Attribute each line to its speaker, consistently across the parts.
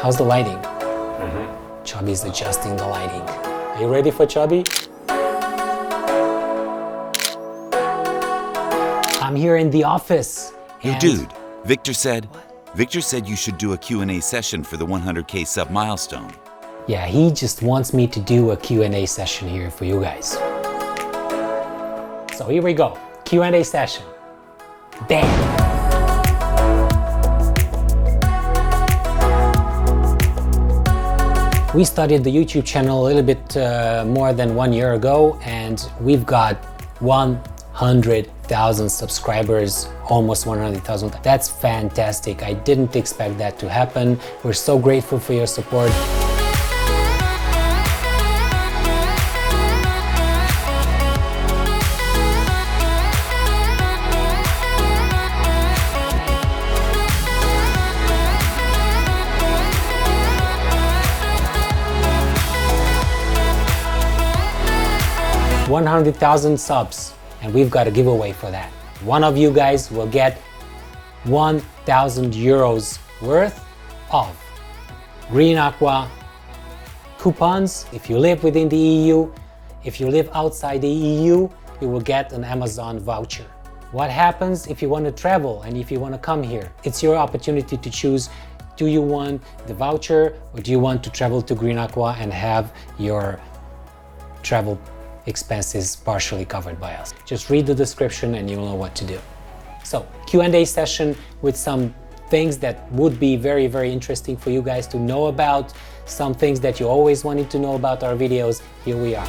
Speaker 1: How's the lighting? Chubby's adjusting the lighting. Are you ready for Chubby? I'm here in the office.
Speaker 2: Yo, dude, Victor said you should do a Q&A session for the 100K sub milestone.
Speaker 1: Yeah, he just wants me to do a Q&A session here for you guys. So here we go, Q&A session. Bam! We started the YouTube channel a little bit more than 1 year ago, and we've got 100,000 subscribers, almost 100,000. That's fantastic. I didn't expect that to happen. We're so grateful for your support. $100,000 subs, and we've got a giveaway for that. One of you guys will get 1,000 euros worth of Green Aqua coupons. If you live within the EU, if you live outside the EU, you will get an Amazon voucher. What happens if you want to travel and if you want to come here? It's your opportunity to choose. Do you want the voucher, or do you want to travel to Green Aqua and have your travel expenses partially covered by us? Just read the description and you'll know what to do. So, Q&A session with some things that would be very, very interesting for you guys to know about, some things that you always wanted to know about our videos. Here we are.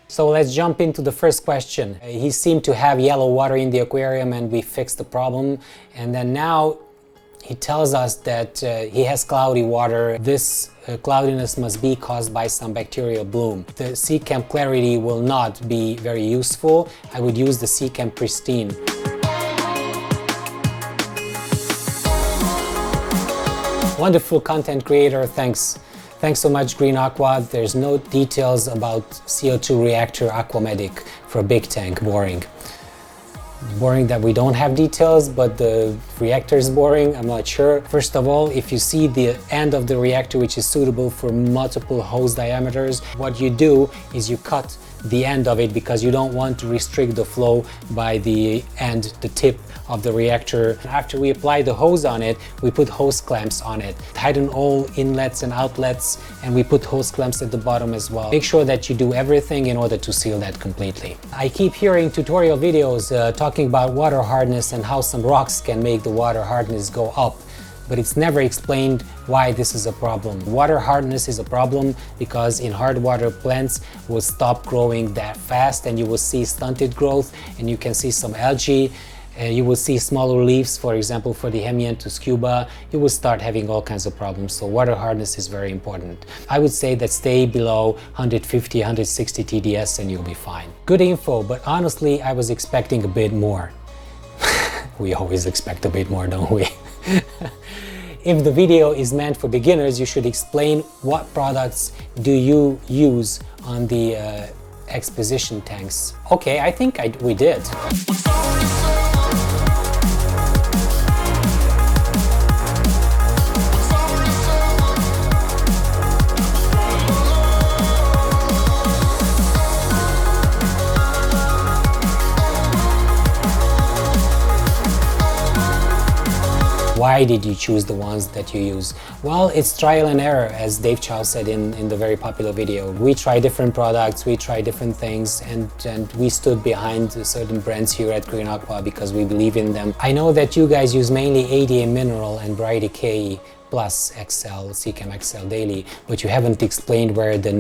Speaker 1: So let's jump into the first question. He seemed to have yellow water in the aquarium and we fixed the problem. And then now he tells us that he has cloudy water. This cloudiness must be caused by some bacterial bloom. The Seachem Clarity will not be very useful. I would use the Seachem Pristine. Wonderful content creator, thanks. Thanks so much, Green Aqua. There's no details about CO2 reactor Aquamedic for a big tank. Boring. Boring that we don't have details, but the reactor is boring. I'm not sure. First of all, if you see the end of the reactor, which is suitable for multiple hose diameters, what you do is you cut the end of it because you don't want to restrict the flow by the end, the tip of the reactor. After we apply the hose on it, we put hose clamps on it. Tighten all inlets and outlets, and we put hose clamps at the bottom as well. Make sure that you do everything in order to seal that completely. I keep hearing tutorial videos talking about water hardness and how some rocks can make the water hardness go up, but it's never explained why this is a problem. Water hardness is a problem because in hard water plants will stop growing that fast and you will see stunted growth and you can see some algae. You will see smaller leaves, for example, for the Hemianthus cuba. You will start having all kinds of problems, so water hardness is very important. I would say that stay below 150, 160 TDS and you'll be fine. Good info, but honestly, I was expecting a bit more. We always expect a bit more, don't we? If the video is meant for beginners, you should explain what products do you use on the exposition tanks. Okay, I think we did. Why did you choose the ones that you use? Well, it's trial and error, as Dave Chow said in the very popular video. We try different products, we try different things, and we stood behind certain brands here at Green Aqua because we believe in them. I know that you guys use mainly ADA Mineral and Bright Decay plus XL, Seachem XL Daily, but you haven't explained where the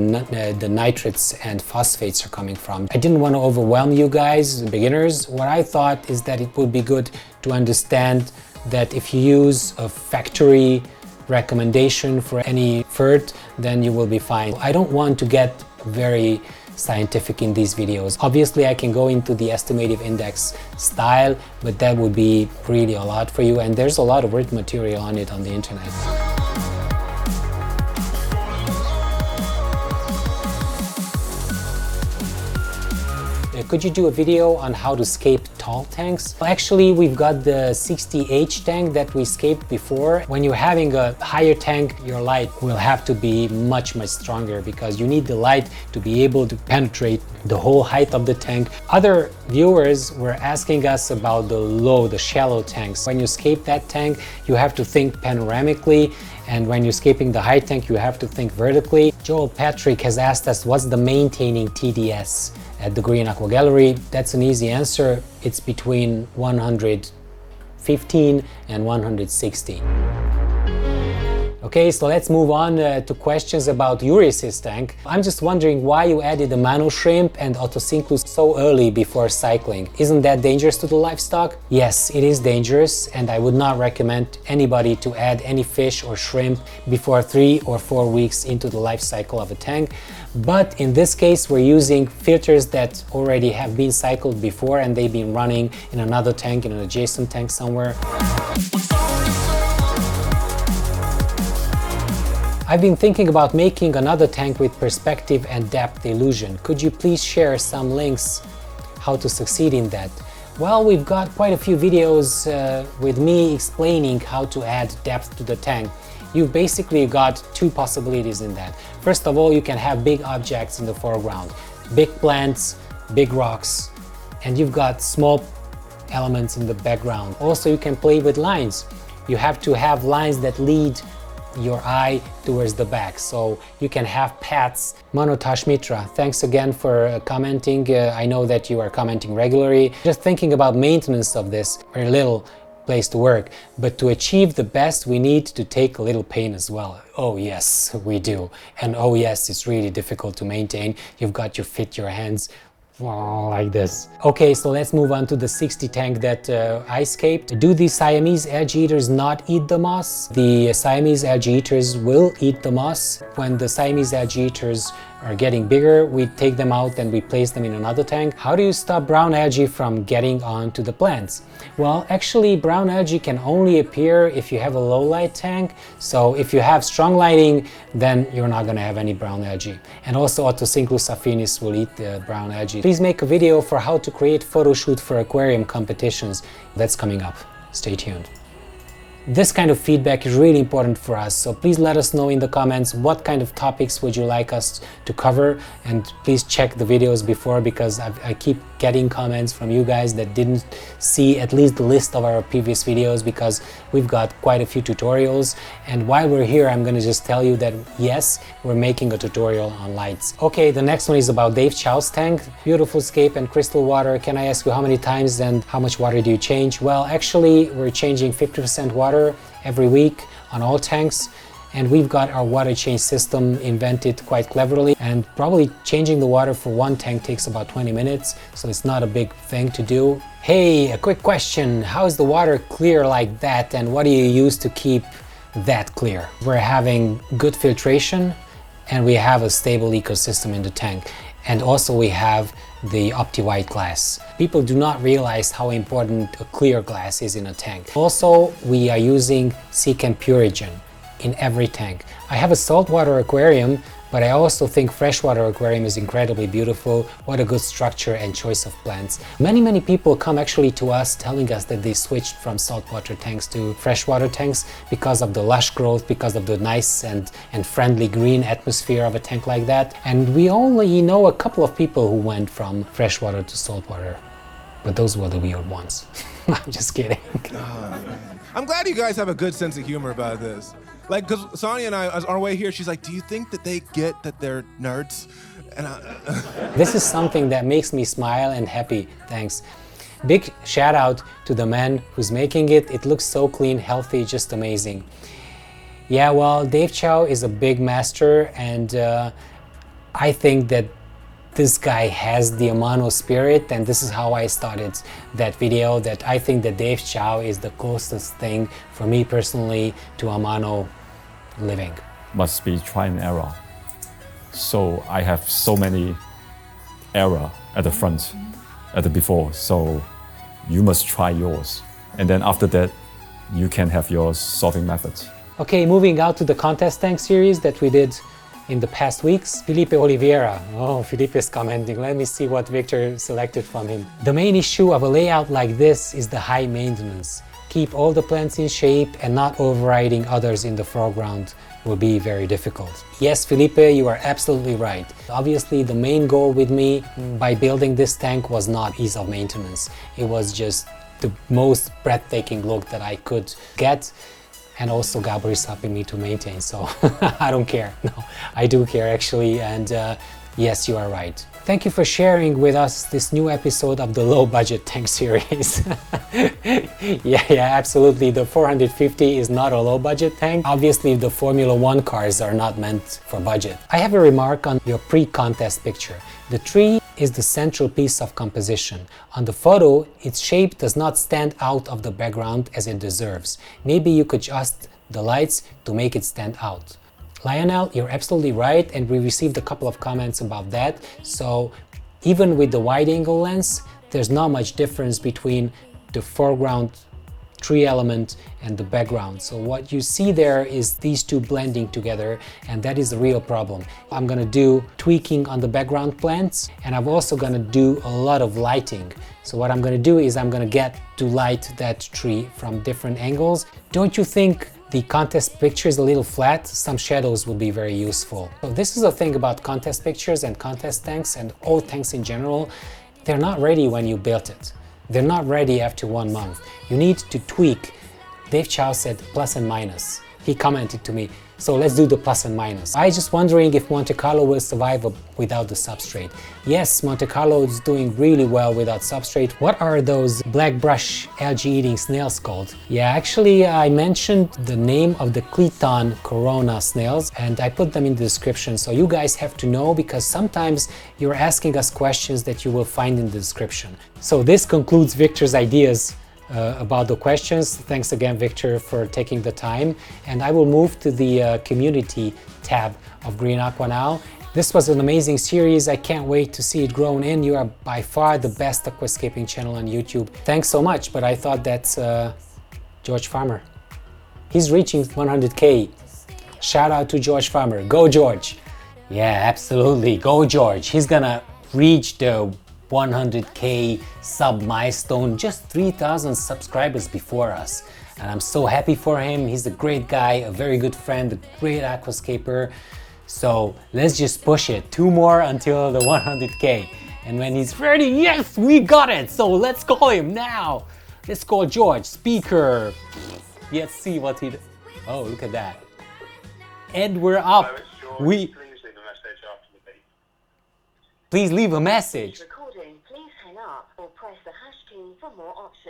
Speaker 1: nitrates and phosphates are coming from. I didn't want to overwhelm you guys, the beginners. What I thought is that it would be good to understand that if you use a factory recommendation for any FERT, then you will be fine. I don't want to get very scientific in these videos. Obviously, I can go into the estimative index style, but that would be really a lot for you, and there's a lot of written material on it on the internet. could you do a video on how to scape tall tanks? Well, actually, we've got the 60H tank that we scaped before. When you're having a higher tank, your light will have to be much stronger because you need the light to be able to penetrate the whole height of the tank. Other viewers were asking us about the shallow tanks. When you scape that tank, you have to think panoramically, and when you're scaping the high tank, you have to think vertically. Joel Patrick has asked us, what's the maintaining TDS at the Green Aqua Gallery? That's an easy answer. It's between 115 and 160. Okay, so let's move on to questions about Eurysis tank. I'm just wondering why you added the Mano shrimp and Otocinclus so early before cycling. Isn't that dangerous to the livestock? Yes, it is dangerous, and I would not recommend anybody to add any fish or shrimp before 3 or 4 weeks into the life cycle of a tank. But in this case, we're using filters that already have been cycled before and they've been running in another tank, in an adjacent tank somewhere. I've been thinking about making another tank with perspective and depth illusion. Could you please share some links how to succeed in that? Well, we've got quite a few videos with me explaining how to add depth to the tank. You've basically got two possibilities in that. First of all, you can have big objects in the foreground, big plants, big rocks, and you've got small elements in the background. Also, you can play with lines. You have to have lines that lead your eye towards the back, so you can have paths. Manotash Mitra, thanks again for commenting. I know that you are commenting regularly. Just thinking about maintenance of this, very little place to work, but to achieve the best we need to take a little pain as well. Oh yes, we do. And oh yes, it's really difficult to maintain. You've got to fit your hands like this. Okay, so let's move on to the 60 tank that I scaped. Do the Siamese edge eaters not eat the moss? The Siamese edge eaters will eat the moss. When the Siamese edge eaters are getting bigger, we take them out and we place them in another tank. How do you stop brown algae from getting onto the plants? Well, actually, brown algae can only appear if you have a low light tank. So if you have strong lighting, then you're not going to have any brown algae. And also Otocinclus affinis will eat the brown algae. Please make a video for how to create photo shoot for aquarium competitions. That's coming up. Stay tuned. This kind of feedback is really important for us, so please let us know in the comments what kind of topics would you like us to cover, and please check the videos before, because I keep getting comments from you guys that didn't see at least the list of our previous videos, because we've got quite a few tutorials. And while we're here, I'm going to just tell you that yes, we're making a tutorial on lights. Okay, the next one is about Dave Chow's tank. Beautiful scape and crystal water. Can I ask you how many times and how much water do you change? Well, actually, we're changing 50% water every week on all tanks, and we've got our water change system invented quite cleverly, and probably changing the water for one tank takes about 20 minutes, so it's not a big thing to do. Hey, a quick question, how is the water clear like that, and what do you use to keep that clear? We're having good filtration, and we have a stable ecosystem in the tank, and also we have the OptiWhite glass. People do not realize how important a clear glass is in a tank. Also, we are using Secant Purigen in every tank. I have a saltwater aquarium, but I also think freshwater aquarium is incredibly beautiful. What a good structure and choice of plants. Many people come actually to us telling us that they switched from saltwater tanks to freshwater tanks because of the lush growth, because of the nice and friendly green atmosphere of a tank like that. And we only know a couple of people who went from freshwater to saltwater, but those were the weird ones. I'm just kidding.
Speaker 3: I'm glad you guys have a good sense of humor about this. Like, because Sonia and I, on our way here, she's like, do you think that they get that they're nerds? And
Speaker 1: This is something that makes me smile and happy, thanks. Big shout out to the man who's making it. It looks so clean, healthy, just amazing. Yeah, well, Dave Chow is a big master, and I think that this guy has the Amano spirit, and this is how I started that video, that I think that Dave Chow is the closest thing for me personally to Amano living.
Speaker 4: Must be try and error. So I have so many error at the front, at the before, so you must try yours. And then after that, you can have your solving method.
Speaker 1: Okay, moving out to the contest tank series that we did in the past weeks? Felipe Oliveira. Oh, Felipe is commenting. Let me see what Victor selected from him. The main issue of a layout like this is the high maintenance. Keep all the plants in shape and not overriding others in the foreground will be very difficult. Yes, Felipe, you are absolutely right. Obviously, the main goal with me by building this tank was not ease of maintenance. It was just the most breathtaking look that I could get. And also Gabor is helping me to maintain, so I don't care. No, I do care actually, and yes, you are right. Thank you for sharing with us this new episode of the low budget tank series. yeah, absolutely. The 450 is not a low budget tank. Obviously, the Formula 1 cars are not meant for budget. I have a remark on your pre-contest picture. The tree is the central piece of composition. On the photo, its shape does not stand out of the background as it deserves. Maybe you could adjust the lights to make it stand out. Lionel, you're absolutely right, and we received a couple of comments about that. So even with the wide angle lens, there's not much difference between the foreground tree element and the background. So what you see there is these two blending together, and that is the real problem. I'm gonna do tweaking on the background plants, and I'm also gonna do a lot of lighting. So what I'm gonna do is I'm gonna get to light that tree from different angles. Don't you think the contest picture is a little flat? Some shadows would be very useful. So this is the thing about contest pictures and contest tanks and all tanks in general. They're not ready when you built it. They're not ready after 1 month. You need to tweak. Dave Chow said plus and minus. He commented to me, so let's do the plus and minus. I just wondering if Monte Carlo will survive without the substrate. Yes, Monte Carlo is doing really well without substrate. What are those black brush algae eating snails called? Yeah, actually I mentioned the name of the Cleton corona snails and I put them in the description, so you guys have to know because sometimes you're asking us questions that you will find in the description. So this concludes Victor's ideas about the questions. Thanks again, Victor, for taking the time. And I will move to the community tab of Green Aqua now. This was an amazing series. I can't wait to see it grown in. You are by far the best aquascaping channel on YouTube. Thanks so much, but I thought that's George Farmer. He's reaching 100K. Shout out to George Farmer. Go, George. Yeah, absolutely. Go, George. He's gonna reach the 100K sub milestone, just 3,000 subscribers before us. And I'm so happy for him. He's a great guy, a very good friend, a great aquascaper. So let's just push it. 2 more until the 100K. And when he's ready, yes, we got it. So let's call him now. Let's call George, speaker. Let's see what he, oh, look at that. And we're up. Please leave a message.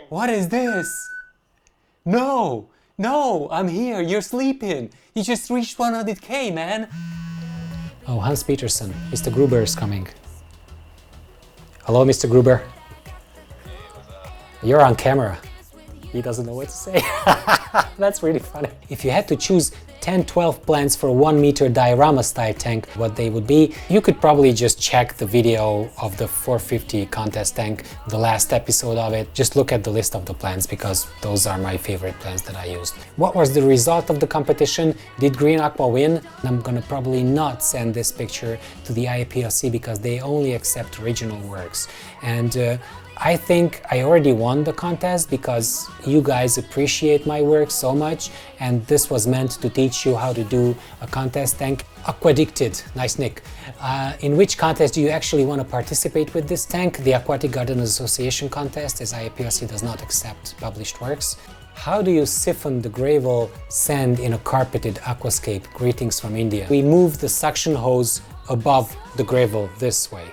Speaker 1: What is this? No, I'm here. You're sleeping. You just reached 100K, man. Oh, Hans Peterson. Mr. Gruber is coming. Hello, Mr. Gruber. You're on camera. He doesn't know what to say. That's really funny. If you had to choose 10-12 plants for a 1 meter diorama style tank, what they would be, you could probably just check the video of the 450 contest tank, the last episode of it. Just look at the list of the plants because those are my favorite plants that I used. What was the result of the competition? Did Green Aqua win? I'm gonna probably not send this picture to the IAPLC because they only accept original works. And I think I already won the contest because you guys appreciate my work so much, and this was meant to teach you how to do a contest tank. Aquadicted, nice nick. In which contest do you actually want to participate with this tank? The Aquatic Gardeners Association contest, as IAPLC does not accept published works. How do you siphon the gravel sand in a carpeted aquascape? Greetings from India. We move the suction hose above the gravel this way.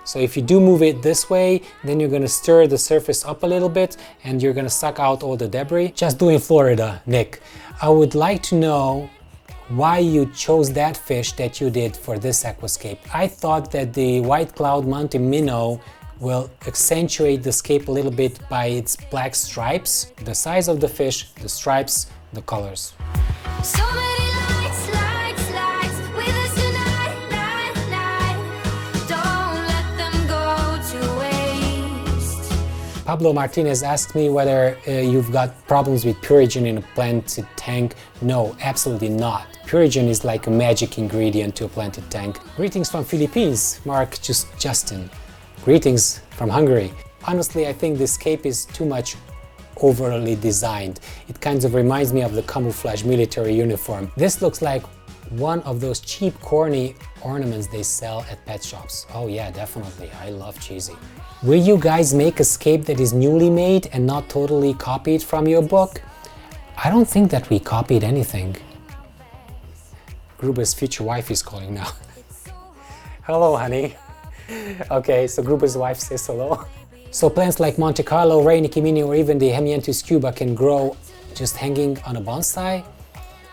Speaker 1: So if you do move it this way, then you're gonna stir the surface up a little bit and you're gonna suck out all the debris. Just do in Florida, Nick. I would like to know why you chose that fish that you did for this aquascape. I thought that the white cloud mountain minnow will accentuate the scape a little bit by its black stripes, the size of the fish, the stripes, the colors.
Speaker 5: So many lights, lights, lights with us tonight, night, night. Don't let them go to waste.
Speaker 1: Pablo Martinez asked me whether you've got problems with purigen in a planted tank. No, absolutely not. Purigen is like a magic ingredient to a planted tank. Greetings from Philippines, Mark Justin. Greetings from Hungary. Honestly, I think this cape is too much overly designed. It kind of reminds me of the camouflage military uniform. This looks like one of those cheap, corny ornaments they sell at pet shops. Oh yeah, definitely. I love cheesy. Will you guys make a cape that is newly made and not totally copied from your book? I don't think that we copied anything. Gruber's future wife is calling now. Hello, honey. Okay, so Gruber's wife says hello. So plants like Monte Carlo, Rei Nikimini, or even the Hemianthus cuba can grow just hanging on a bonsai?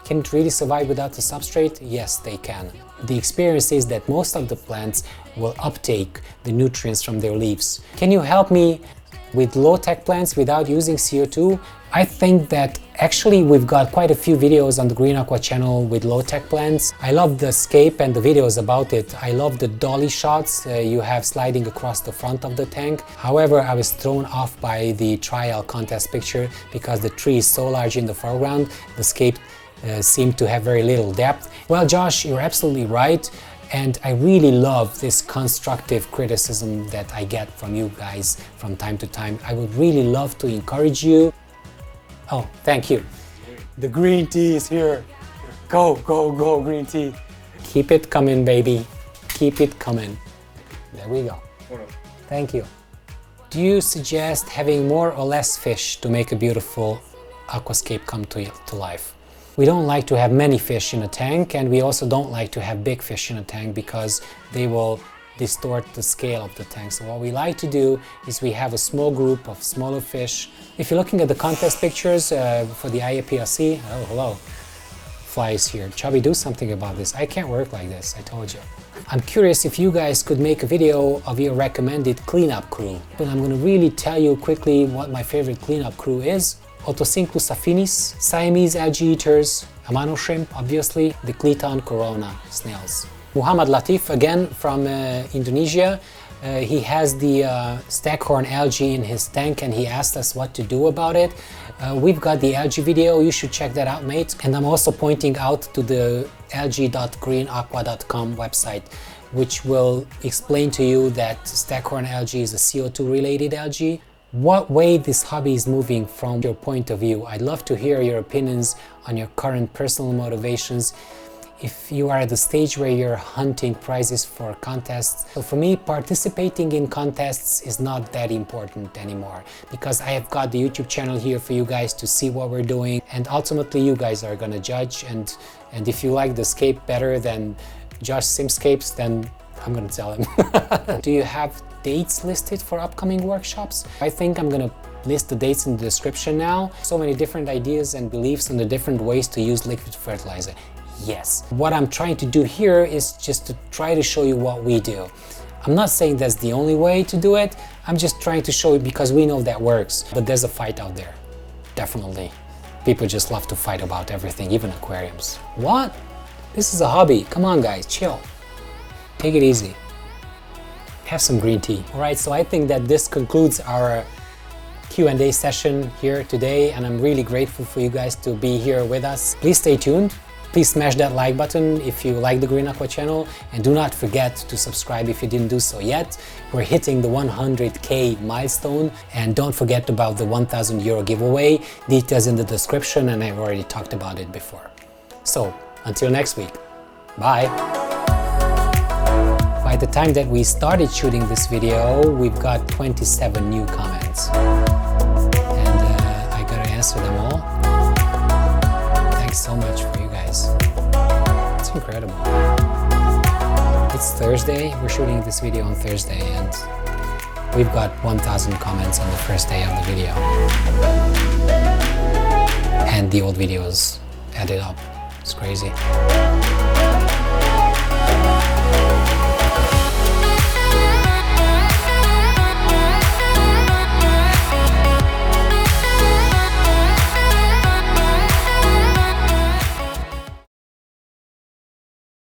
Speaker 1: Can it really survive without a substrate? Yes, they can. The experience is that most of the plants will uptake the nutrients from their leaves. Can you help me with low-tech plants without using CO2? I think that actually we've got quite a few videos on the Green Aqua channel with low-tech plants. I love the scape and the videos about it. I love the dolly shots you have sliding across the front of the tank. However, I was thrown off by the trial contest picture because the tree is so large in the foreground, the scape seemed to have very little depth. Well, Josh, you're absolutely right. And I really love this constructive criticism that I get from you guys from time to time. I would really love to encourage you. Oh, thank you. The green tea is here. Go, go, go, green tea. Keep it coming, baby. Keep it coming. There we go. Thank you. Do you suggest having more or less fish to make a beautiful aquascape come to life? We don't like to have many fish in a tank, and we also don't like to have big fish in a tank because they will distort the scale of the tank. So what we like to do is we have a small group of smaller fish. If you're looking at the contest pictures for the IAPLC, oh hello, fly is here. Chubby, do something about this. I can't work like this, I told you. I'm curious if you guys could make a video of your recommended cleanup crew. But I'm gonna really tell you quickly what my favorite cleanup crew is. Otocinclus affinis, Siamese algae eaters, Amano shrimp, obviously, the Cleton corona snails. Muhammad Latif, again from Indonesia. He has the staghorn algae in his tank and he asked us what to do about it. We've got the algae video, you should check that out, mate. And I'm also pointing out to the algae.greenaqua.com website, which will explain to you that staghorn algae is a CO2 related algae. What way this hobby is moving from your point of view. I'd love to hear your opinions on your current personal motivations. If you are at the stage where you're hunting prizes for contests. So for me, participating in contests is not that important anymore because I have got the YouTube channel here for you guys to see what we're doing, and ultimately you guys are gonna judge, and if you like the scape better than Josh Simscapes, then I'm gonna tell him. Do you have dates listed for upcoming workshops? I think I'm gonna list the dates in the description now. So many different ideas and beliefs on the different ways to use liquid fertilizer. Yes. What I'm trying to do here is just to try to show you what we do. I'm not saying that's the only way to do it. I'm just trying to show you because we know that works. But there's a fight out there. Definitely. People just love to fight about everything, even aquariums. What? This is a hobby. Come on, guys, chill. Take it easy. Have some green tea. All right, so I think that this concludes our Q&A session here today, and I'm really grateful for you guys to be here with us. Please stay tuned. Please smash that like button if you like the Green Aqua channel, and do not forget to subscribe if you didn't do so yet. We're hitting the 100K milestone, and don't forget about the 1,000 euro giveaway. Details in the description, and I've already talked about it before. So, until next week, bye. By the time that we started shooting this video, we've got 27 new comments. And I gotta answer them all. Thanks so much for you guys. It's incredible. It's Thursday, we're shooting this video on Thursday, and we've got 1,000 comments on the first day of the video. And the old videos added up. It's crazy.